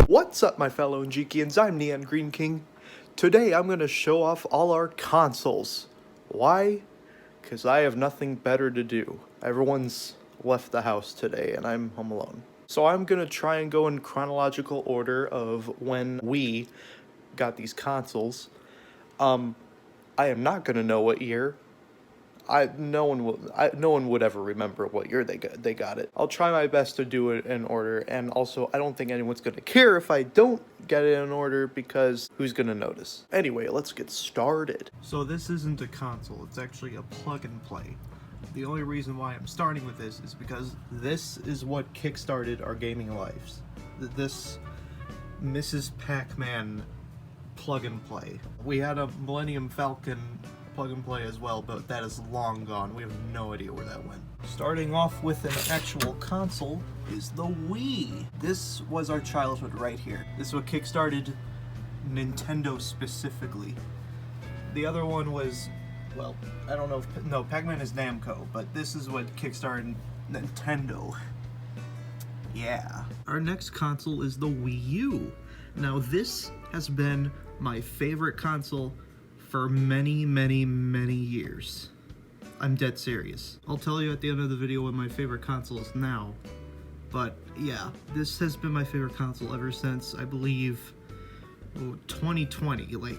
What's up, my fellow Njikians? I'm NeonGreenKing. Today I'm going to show off all our consoles. Why? Because I have nothing better to do. Everyone's left the house today and I'm home alone. So I'm going to try and go in chronological order of when we got these consoles. I am not going to know what year. No one would ever remember what year they got it. I'll try my best to do it in order, and also I don't think anyone's gonna care if I don't get it in order because who's gonna notice? Anyway, let's get started. So this isn't a console, it's actually a plug and play. The only reason why I'm starting with this is because this is what kickstarted our gaming lives. This Mrs. PacMan plug and play. We had a Millennium Falcon plug and play as well, but that is long gone. We have no idea where that went. Starting off with an actual console is the Wii. This was our childhood right here. This is what kickstarted Nintendo specifically. The other one was, well, I don't know if, no, PacMan is Namco, but this is what kickstarted Nintendo. Yeah. Our next console is the Wii U. Now this has been my favorite console for many years. I'm dead serious. I'll tell you at the end of the video what my favorite console is now. But yeah, this has been my favorite console ever since, I believe, 2020. Like,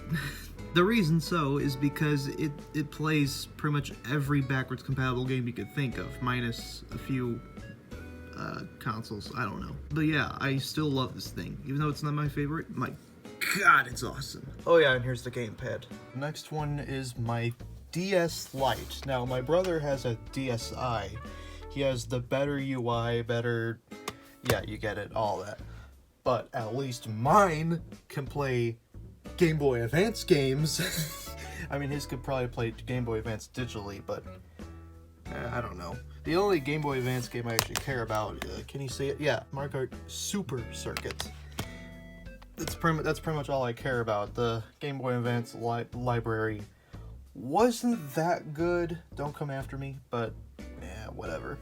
the reason so is because it plays pretty much every backwards compatible game you could think of, minus a few consoles, I don't know. But yeah, I still love this thing. Even though it's not my favorite, my God, it's awesome. Oh yeah, and here's the gamepad. Next one is my DS Lite. Now, my brother has a DSi. He has the better UI, better... yeah, you get it, all that. But at least mine can play Game Boy Advance games. I mean, his could probably play Game Boy Advance digitally, but... I don't know. The only Game Boy Advance game I actually care about, can you see it? Yeah, Mario Kart Super Circuit. That's pretty much all I care about. The Game Boy Advance library wasn't that good. Don't come after me, but yeah, whatever.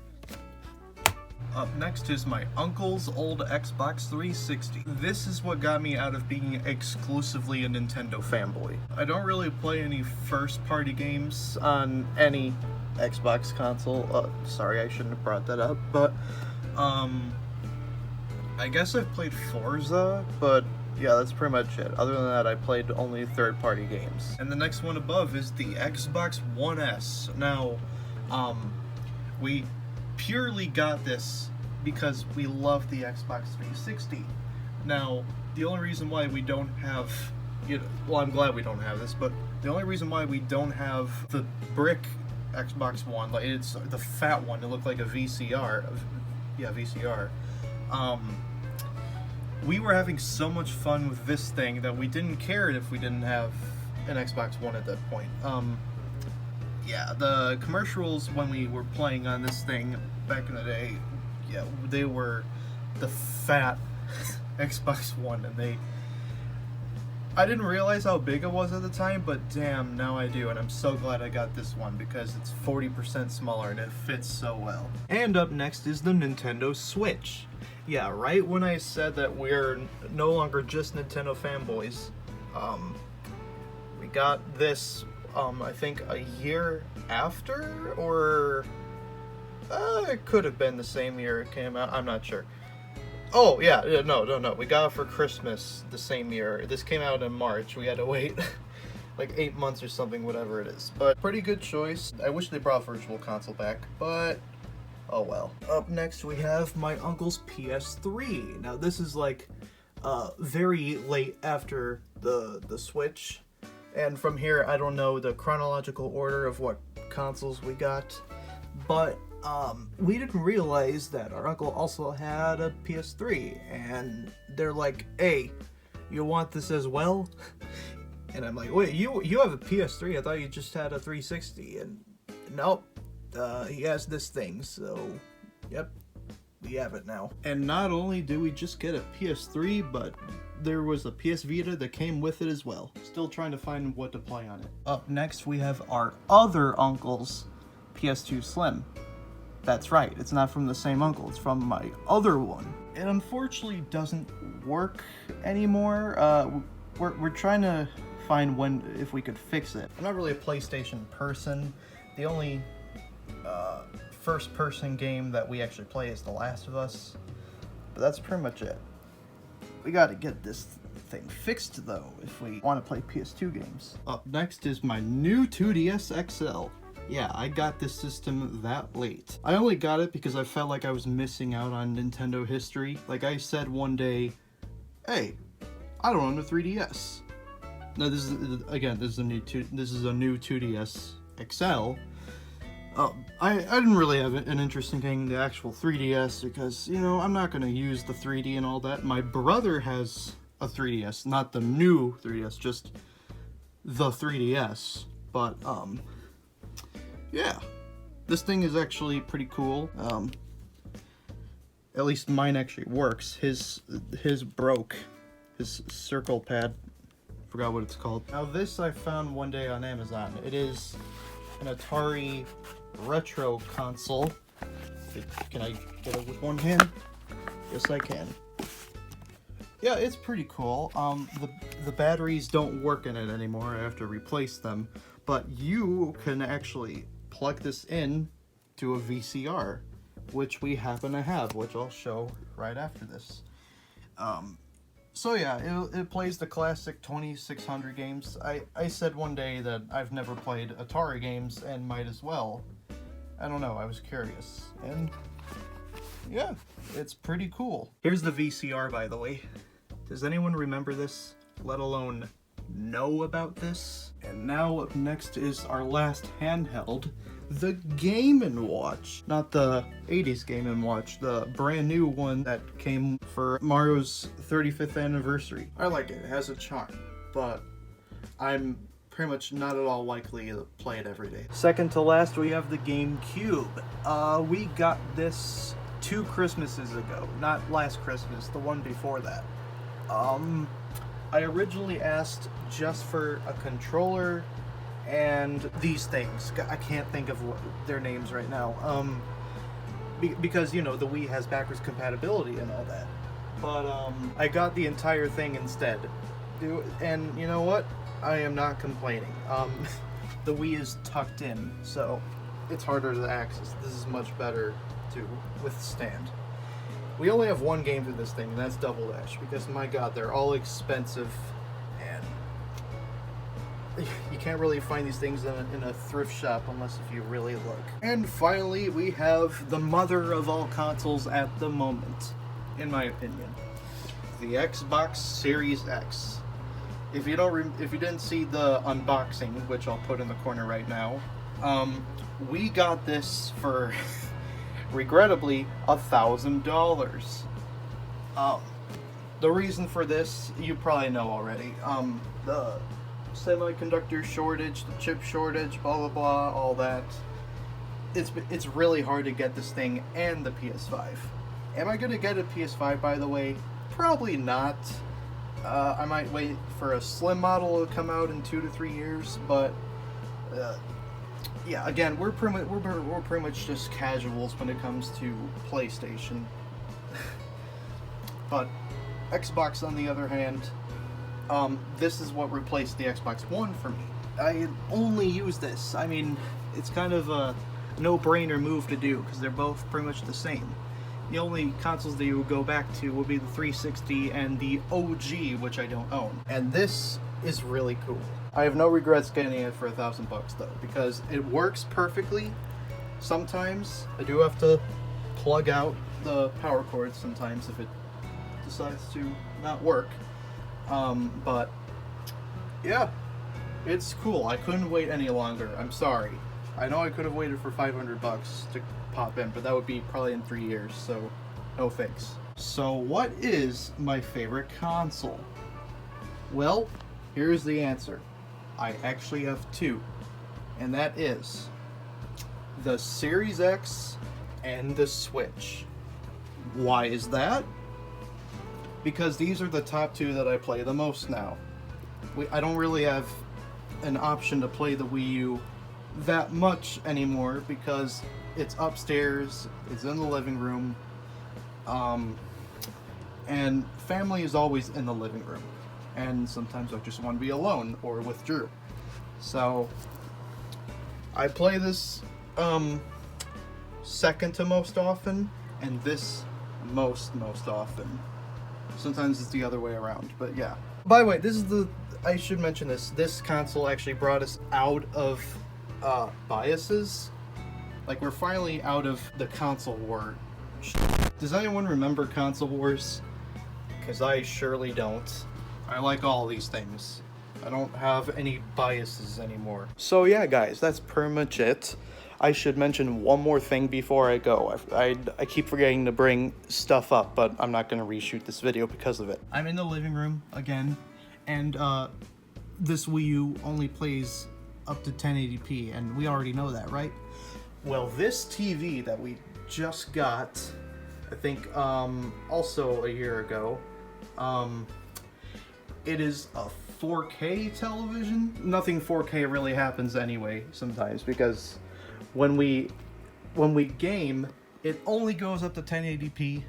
Up next is my uncle's old Xbox 360. This is what got me out of being exclusively a Nintendo fanboy. I don't really play any first-party games on any Xbox console. Sorry, I shouldn't have brought that up, but I guess I've played Forza, but yeah, that's pretty much it. Other than that, I played only third-party games. And the next one above is the Xbox One S. Now, we purely got this because we love the Xbox 360. Now, the only reason why we don't have, well, I'm glad we don't have this, but the only reason why we don't have the brick Xbox One, like it's the fat one, it looked like a VCR. Yeah, VCR. We were having so much fun with this thing that we didn't care if we didn't have an Xbox One at that point. Yeah, the commercials when we were playing on this thing back in the day, yeah, they were the fat Xbox One, and I didn't realize how big it was at the time, but damn, now I do, and I'm so glad I got this one because it's 40% smaller and it fits so well. And up next is the Nintendo Switch. Yeah, right when I said that we're no longer just Nintendo fanboys, we got this, I think a year after, or it could have been the same year it came out, I'm not sure. Oh, yeah, no, we got it for Christmas the same year. This came out in March, we had to wait like 8 months or something, whatever it is. But pretty good choice. I wish they brought Virtual Console back, but oh well. Up next we have my uncle's PS3. Now this is like very late after the Switch, and from here I don't know the chronological order of what consoles we got, but we didn't realize that our uncle also had a PS3, and they're like, hey, you want this as well? And I'm like, wait, you have a PS3? I thought you just had a 360. And nope, he has this thing, so yep, we have it now. And not only did we just get a PS3, but there was a PS Vita that came with it as well. Still trying to find what to play on it. Up next we have our other uncle's PS2 Slim. That's right, it's not from the same uncle, it's from my other one. It unfortunately doesn't work anymore. We're trying to find if we could fix it. I'm not really a PlayStation person. The only first-person game that we actually play is The Last of Us, but that's pretty much it. We gotta get this thing fixed though if we want to play PS2 games. Up next is my new 2DS XL. Yeah, I got this system that late. I only got it because I felt like I was missing out on Nintendo history. Like I said one day, hey, I don't own a 3DS. Now this is, again, this is a new 2DS XL. I didn't really have an interest in getting the actual 3DS because, you know, I'm not going to use the 3D and all that. My brother has a 3DS, not the new 3DS, just the 3DS. But, yeah, this thing is actually pretty cool. At least mine actually works. His broke. His circle pad. Forgot what it's called. Now this I found one day on Amazon. It is an Atari retro console. Can I get it with one hand? Yes, I can. Yeah, it's pretty cool. The batteries don't work in it anymore. I have to replace them. But you can actually plug this in to a VCR, which we happen to have, which I'll show right after this. So yeah, it plays the classic 2600 games. I said one day that I've never played Atari games and might as well. I don't know, I was curious. And yeah, it's pretty cool. Here's the VCR, by the way. Does anyone remember this? Let alone know about this? And now up next is our last handheld, the Game & Watch. Not the 80s Game & Watch, the brand new one that came for Mario's 35th anniversary. I like it, it has a charm, but I'm pretty much not at all likely to play it every day. Second to last, we have the Gamecube. We got this 2 Christmases ago, not last Christmas, the one before that. I originally asked just for a controller and these things. I can't think of their names right now. Because, you know, the Wii has backwards compatibility and all that. But, I got the entire thing instead. And you know what? I am not complaining. The Wii is tucked in, so it's harder to access. This is much better to withstand. We only have one game for this thing, and that's Double Dash, because my god, they're all expensive, and you can't really find these things in a thrift shop unless if you really look. And finally, we have the mother of all consoles at the moment, in my opinion, the Xbox Series X. If you didn't see the unboxing, which I'll put in the corner right now, we got this for regrettably $1,000. The reason for this you probably know already. The semiconductor shortage, the chip shortage, blah blah blah, all that. It's really hard to get this thing and the PS5. Am I gonna get a PS5, by the way? Probably not. I might wait for a Slim model to come out in 2 to 3 years, but yeah, again, we're pretty much just casuals when it comes to PlayStation. But Xbox, on the other hand, this is what replaced the Xbox One for me. I only use this. I mean, it's kind of a no-brainer move to do because they're both pretty much the same. The only consoles that you would go back to would be the 360 and the OG, which I don't own. And this is really cool. I have no regrets getting it for $1,000 though, because it works perfectly. Sometimes I do have to plug out the power cord sometimes if it decides to not work. But yeah, it's cool. I couldn't wait any longer. I'm sorry. I know I could have waited for $500 to pop in, but that would be probably in 3 years, so no thanks. So what is my favorite console? Well, here's the answer. I actually have 2, and that is the Series X and the Switch. Why is that? Because these are the top 2 that I play the most now. I don't really have an option to play the Wii U that much anymore because it's upstairs, it's in the living room, and family is always in the living room. And sometimes I just want to be alone or with Drew. So I play this second to most often, and this most often. Sometimes it's the other way around, but yeah. By the way, I should mention this console actually brought us out of biases. Like, we're finally out of the console war. Does anyone remember console wars? Because I surely don't. I like all these things. I don't have any biases anymore. So yeah, guys, that's pretty much it. I should mention one more thing before I go. I keep forgetting to bring stuff up, but I'm not going to reshoot this video because of it. I'm in the living room again, and this Wii U only plays up to 1080p, and we already know that, right? Well, this TV that we just got, I think also a year ago, it is a 4K television. Nothing 4K really happens anyway sometimes, because when we game, it only goes up to 1080p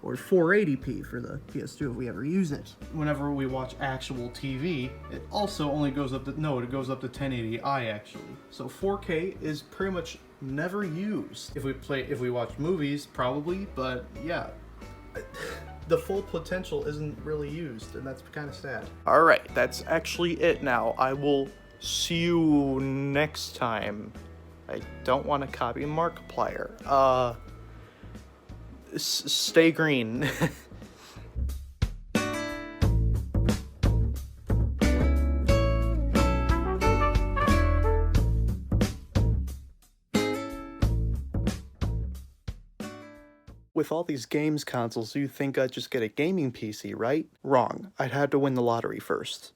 or 480p for the PS2 if we ever use it. Whenever we watch actual TV, it also only goes up to, it goes up to 1080i actually. So 4K is pretty much never used. If we watch movies, probably, but yeah. The full potential isn't really used, and that's kind of sad. Alright, that's actually it now. I will see you next time. I don't want to copy Markiplier. Stay green. With all these games consoles, you think I'd just get a gaming PC, right? Wrong. I'd have to win the lottery first.